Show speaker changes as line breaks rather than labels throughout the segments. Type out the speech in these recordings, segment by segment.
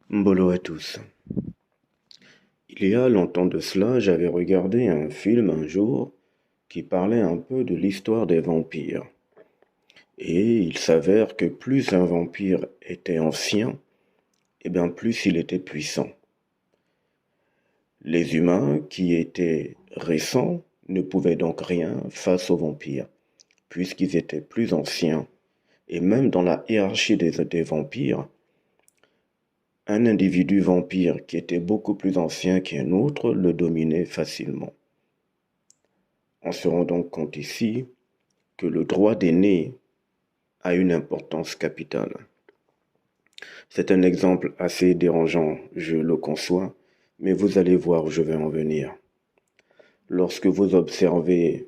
Mbolo à tous. Il y a longtemps de cela, j'avais regardé un film un jour qui parlait un peu de l'histoire des vampires. Et il s'avère que plus un vampire était ancien, et bien plus il était puissant. Les humains qui étaient récents ne pouvaient donc rien face aux vampires, puisqu'ils étaient plus anciens. Et même dans la hiérarchie des vampires, un individu vampire qui était beaucoup plus ancien qu'un autre le dominait facilement. On se rend donc compte ici que le droit d'aîné a une importance capitale. C'est un exemple assez dérangeant, je le conçois, mais vous allez voir où je vais en venir. Lorsque vous observez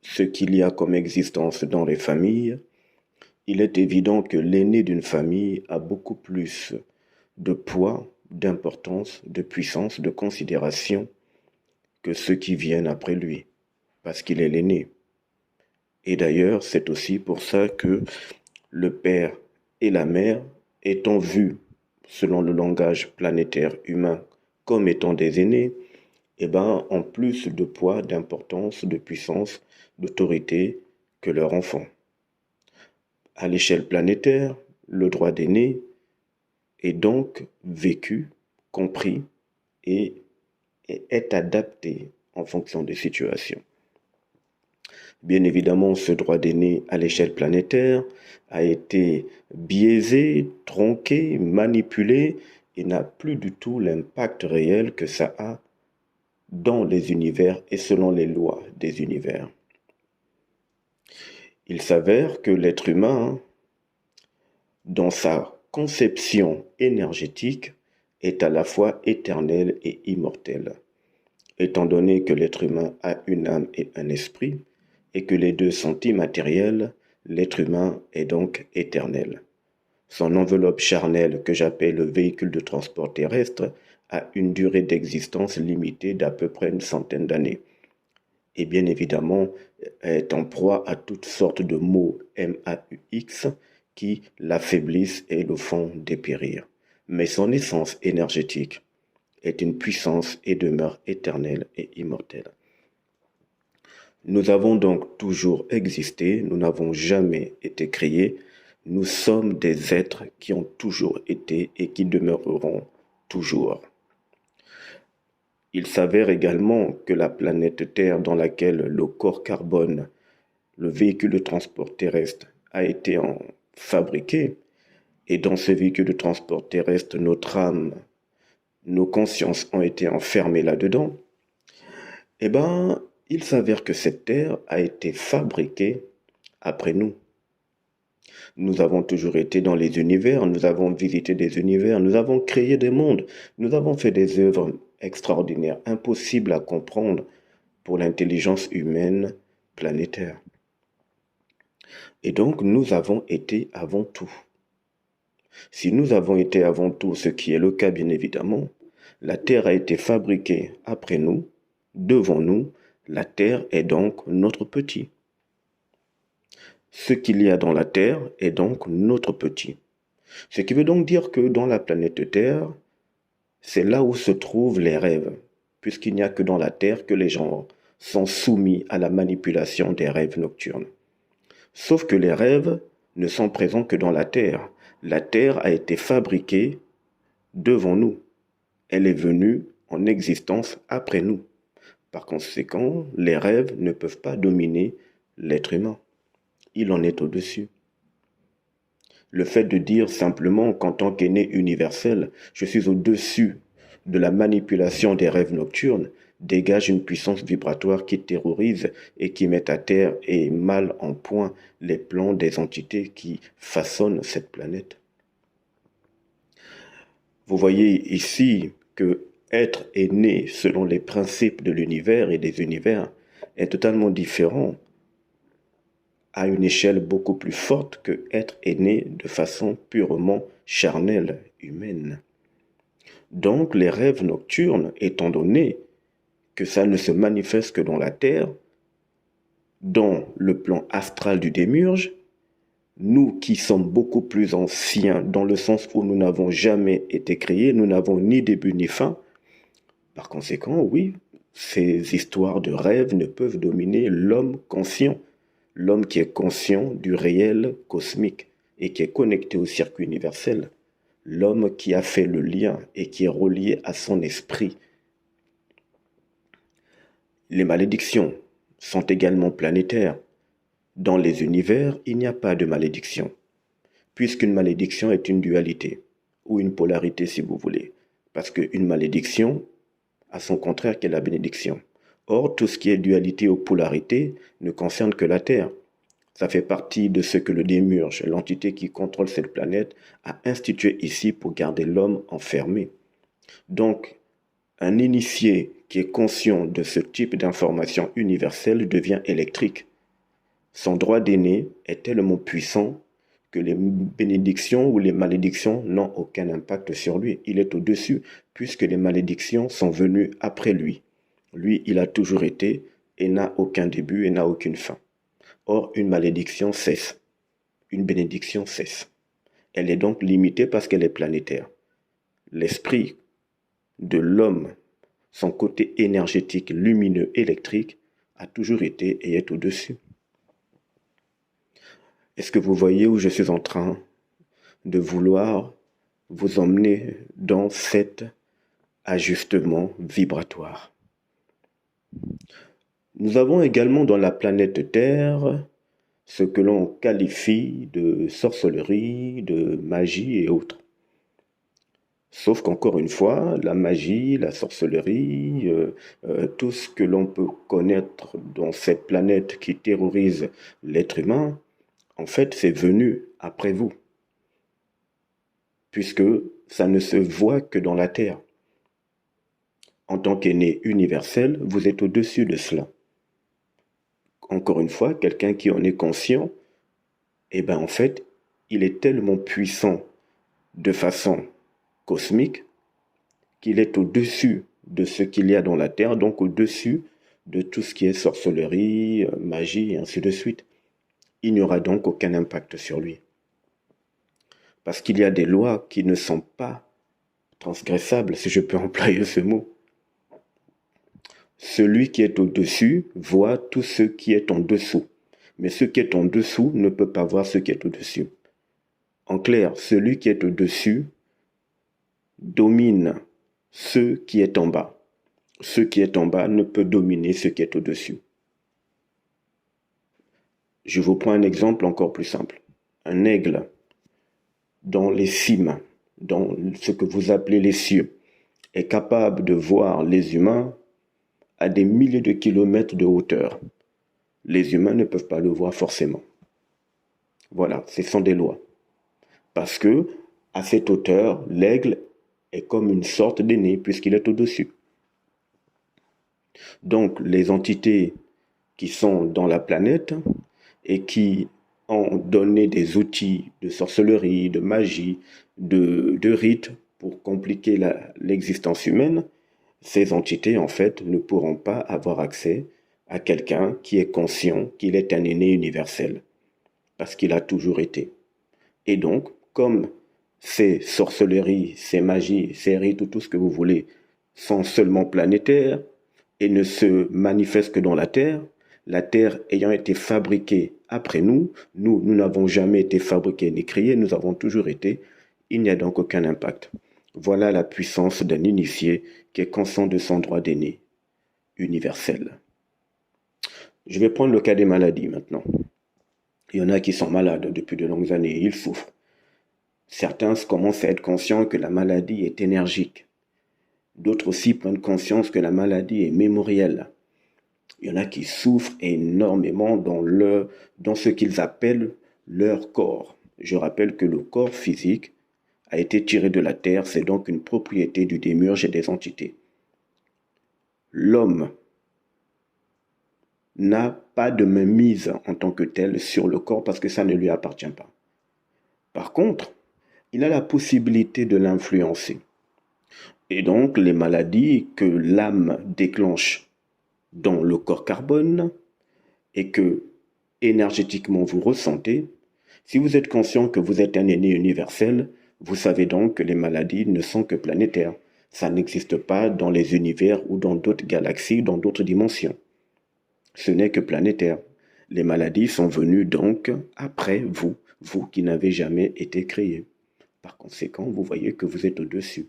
ce qu'il y a comme existence dans les familles, il est évident que l'aîné d'une famille a beaucoup plus de poids, d'importance, de puissance, de considération que ceux qui viennent après lui, parce qu'il est l'aîné. Et d'ailleurs, c'est aussi pour ça que le père et la mère, étant vus, selon le langage planétaire humain, comme étant des aînés, eh ben, ont plus de poids, d'importance, de puissance, d'autorité que leurs enfants. À l'échelle planétaire, le droit d'aîné est donc vécu, compris et est adapté en fonction des situations. Bien évidemment, ce droit d'aîné à l'échelle planétaire a été biaisé, tronqué, manipulé et n'a plus du tout l'impact réel que ça a dans les univers et selon les lois des univers. Il s'avère que l'être humain, dans sa conception énergétique, est à la fois éternel et immortel. Étant donné que l'être humain a une âme et un esprit, et que les deux sont immatériels, l'être humain est donc éternel. Son enveloppe charnelle, que j'appelle le véhicule de transport terrestre, a une durée d'existence limitée d'à peu près une centaine d'années. Et bien évidemment, est en proie à toutes sortes de maux MAUX qui l'affaiblissent et le font dépérir. Mais son essence énergétique est une puissance et demeure éternelle et immortelle. Nous avons donc toujours existé, nous n'avons jamais été créés, nous sommes des êtres qui ont toujours été et qui demeureront toujours. Il s'avère également que la planète Terre dans laquelle le corps carbone, le véhicule de transport terrestre, a été fabriqué, et dans ce véhicule de transport terrestre, notre âme, nos consciences ont été enfermées là-dedans, eh bien, il s'avère que cette Terre a été fabriquée après nous. Nous avons toujours été dans les univers, nous avons visité des univers, nous avons créé des mondes, nous avons fait des œuvres extraordinaires, impossibles à comprendre pour l'intelligence humaine planétaire. Et donc, nous avons été avant tout. Si nous avons été avant tout, ce qui est le cas bien évidemment, la Terre a été fabriquée après nous, devant nous, la Terre est donc notre petit. Ce qu'il y a dans la Terre est donc notre petit. Ce qui veut donc dire que dans la planète Terre, c'est là où se trouvent les rêves, puisqu'il n'y a que dans la Terre que les gens sont soumis à la manipulation des rêves nocturnes. Sauf que les rêves ne sont présents que dans la Terre. La Terre a été fabriquée devant nous. Elle est venue en existence après nous. Par conséquent, les rêves ne peuvent pas dominer l'être humain. Il en est au-dessus. Le fait de dire simplement qu'en tant qu'aîné universel, je suis au-dessus de la manipulation des rêves nocturnes dégage une puissance vibratoire qui terrorise et qui met à terre et mal en point les plans des entités qui façonnent cette planète. Vous voyez ici que être aîné selon les principes de l'univers et des univers est totalement différent à une échelle beaucoup plus forte que être aîné de façon purement charnelle, humaine. Donc les rêves nocturnes, étant donné que ça ne se manifeste que dans la Terre, dans le plan astral du démiurge, nous qui sommes beaucoup plus anciens, dans le sens où nous n'avons jamais été créés, nous n'avons ni début ni fin, par conséquent, oui, ces histoires de rêves ne peuvent dominer l'homme conscient, l'homme qui est conscient du réel cosmique et qui est connecté au circuit universel, l'homme qui a fait le lien et qui est relié à son esprit. Les malédictions sont également planétaires. Dans les univers, il n'y a pas de malédiction, puisqu'une malédiction est une dualité, ou une polarité si vous voulez, parce qu'une malédiction a son contraire qui est la bénédiction. Or, tout ce qui est dualité ou polarité ne concerne que la Terre. Ça fait partie de ce que le démiurge, l'entité qui contrôle cette planète, a institué ici pour garder l'homme enfermé. Donc, un initié qui est conscient de ce type d'information universelle devient électrique. Son droit d'aîné est tellement puissant que les bénédictions ou les malédictions n'ont aucun impact sur lui. Il est au-dessus, puisque les malédictions sont venues après lui. Lui, il a toujours été et n'a aucun début et n'a aucune fin. Or, une malédiction cesse. Une bénédiction cesse. Elle est donc limitée parce qu'elle est planétaire. L'esprit de l'homme, son côté énergétique, lumineux, électrique, a toujours été et est au-dessus. Est-ce que vous voyez où je suis en train de vouloir vous emmener dans cet ajustement vibratoire? Nous avons également dans la planète Terre ce que l'on qualifie de sorcellerie, de magie et autres. Sauf qu'encore une fois, la magie, la sorcellerie, tout ce que l'on peut connaître dans cette planète qui terrorise l'être humain, en fait, c'est venu après vous, puisque ça ne se voit que dans la Terre. En tant qu'aîné universel, vous êtes au-dessus de cela. Encore une fois, quelqu'un qui en est conscient, eh bien en fait, il est tellement puissant de façon cosmique qu'il est au-dessus de ce qu'il y a dans la Terre, donc au-dessus de tout ce qui est sorcellerie, magie et ainsi de suite. Il n'y aura donc aucun impact sur lui. Parce qu'il y a des lois qui ne sont pas transgressables, si je peux employer ce mot. Celui qui est au-dessus voit tout ce qui est en dessous. Mais ce qui est en dessous ne peut pas voir ce qui est au-dessus. En clair, celui qui est au-dessus domine ce qui est en bas. Ce qui est en bas ne peut dominer ce qui est au-dessus. Je vous prends un exemple encore plus simple. Un aigle dans les cimes, dans ce que vous appelez les cieux, est capable de voir les humains à des milliers de kilomètres de hauteur. Les humains ne peuvent pas le voir forcément. Voilà, ce sont des lois. Parce que, à cette hauteur, l'aigle est comme une sorte d'aîné puisqu'il est au-dessus. Donc, les entités qui sont dans la planète et qui ont donné des outils de sorcellerie, de magie, de rites pour compliquer l'existence humaine, ces entités, en fait, ne pourront pas avoir accès à quelqu'un qui est conscient qu'il est un aîné universel, parce qu'il a toujours été. Et donc, comme ces sorcelleries, ces magies, ces rites ou tout ce que vous voulez sont seulement planétaires et ne se manifestent que dans la Terre ayant été fabriquée après nous, nous n'avons jamais été fabriqués ni créés, nous avons toujours été, il n'y a donc aucun impact. Voilà la puissance d'un initié qui est conscient de son droit d'aîné, universel. Je vais prendre le cas des maladies maintenant. Il y en a qui sont malades depuis de longues années, ils souffrent. Certains commencent à être conscients que la maladie est énergique. D'autres aussi prennent conscience que la maladie est mémorielle. Il y en a qui souffrent énormément dans ce qu'ils appellent leur corps. Je rappelle que le corps physique a été tiré de la terre, c'est donc une propriété du démiurge et des entités. L'homme n'a pas de mainmise en tant que tel sur le corps parce que ça ne lui appartient pas. Par contre, il a la possibilité de l'influencer. Et donc, les maladies que l'âme déclenche dans le corps carbone et que énergétiquement vous ressentez, Si vous êtes conscient que vous êtes un aîné universel, vous savez donc que les maladies ne sont que planétaires. Ça n'existe pas dans les univers ou dans d'autres galaxies, dans d'autres dimensions. Ce n'est que planétaire. Les maladies sont venues donc après vous, vous qui n'avez jamais été créé. Par conséquent, vous voyez que vous êtes au-dessus.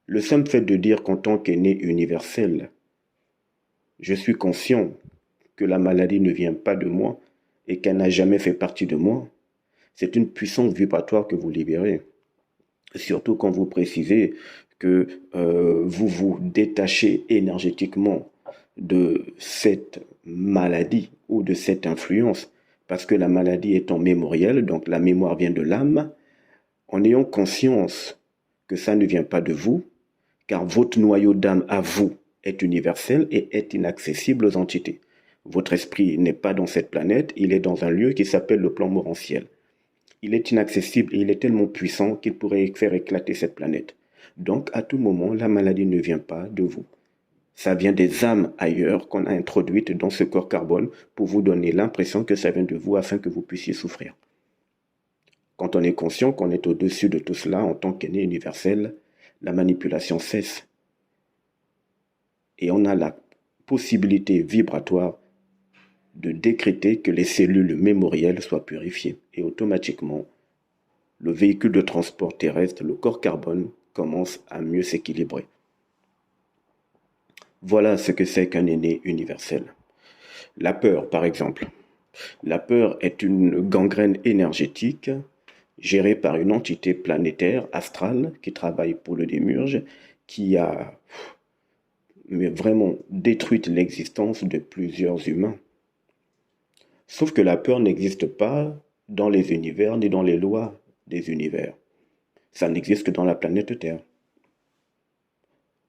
Le simple fait de dire qu'en tant qu'aîné universel, je suis conscient que la maladie ne vient pas de moi et qu'elle n'a jamais fait partie de moi, c'est une puissance vibratoire que vous libérez. Surtout quand vous précisez que vous vous détachez énergétiquement de cette maladie ou de cette influence, parce que la maladie étant mémorielle, donc la mémoire vient de l'âme, en ayant conscience que ça ne vient pas de vous, car votre noyau d'âme à vous est universel et est inaccessible aux entités. Votre esprit n'est pas dans cette planète, il est dans un lieu qui s'appelle le plan morantiel. Il est inaccessible et il est tellement puissant qu'il pourrait faire éclater cette planète. Donc, à tout moment, la maladie ne vient pas de vous. Ça vient des âmes ailleurs qu'on a introduites dans ce corps carbone pour vous donner l'impression que ça vient de vous afin que vous puissiez souffrir. Quand on est conscient qu'on est au-dessus de tout cela en tant qu'aîné universel, la manipulation cesse. Et on a la possibilité vibratoire de décréter que les cellules mémorielles soient purifiées. Et automatiquement, le véhicule de transport terrestre, le corps carbone, commence à mieux s'équilibrer. Voilà ce que c'est qu'un aîné universel. La peur, par exemple. La peur est une gangrène énergétique gérée par une entité planétaire, astrale, qui travaille pour le démiurge, qui a vraiment détruit l'existence de plusieurs humains. Sauf que la peur n'existe pas dans les univers ni dans les lois des univers. Ça n'existe que dans la planète Terre.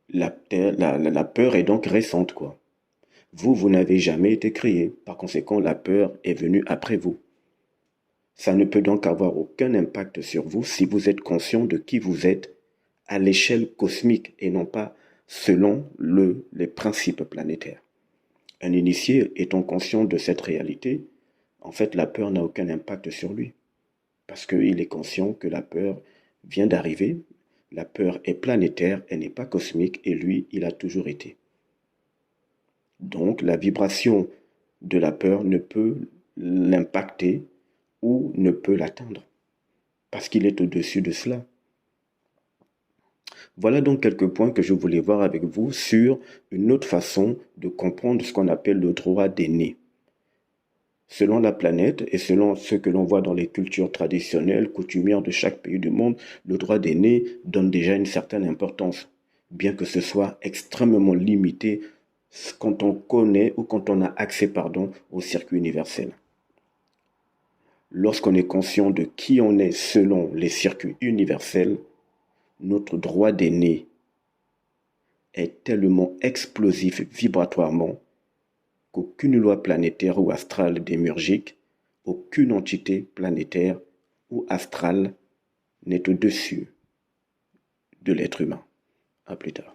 La peur est donc récente, quoi. Vous n'avez jamais été créé. Par conséquent, la peur est venue après vous. Ça ne peut donc avoir aucun impact sur vous si vous êtes conscient de qui vous êtes à l'échelle cosmique et non pas selon les principes planétaires. Un initié étant conscient de cette réalité, en fait, la peur n'a aucun impact sur lui. Parce qu'il est conscient que la peur vient d'arriver, la peur est planétaire, elle n'est pas cosmique, et lui, il a toujours été. Donc, la vibration de la peur ne peut l'impacter ou ne peut l'atteindre, parce qu'il est au-dessus de cela. Voilà donc quelques points que je voulais voir avec vous sur une autre façon de comprendre ce qu'on appelle le droit des nés. Selon la planète et selon ce que l'on voit dans les cultures traditionnelles, coutumières de chaque pays du monde, le droit des nés donne déjà une certaine importance, bien que ce soit extrêmement limité quand on connaît ou quand on a accès, au circuit universel. Lorsqu'on est conscient de qui on est selon les circuits universels, notre droit des nés est tellement explosif vibratoirement qu'aucune loi planétaire ou astrale démiurgique, aucune entité planétaire ou astrale n'est au-dessus de l'être humain. À plus tard.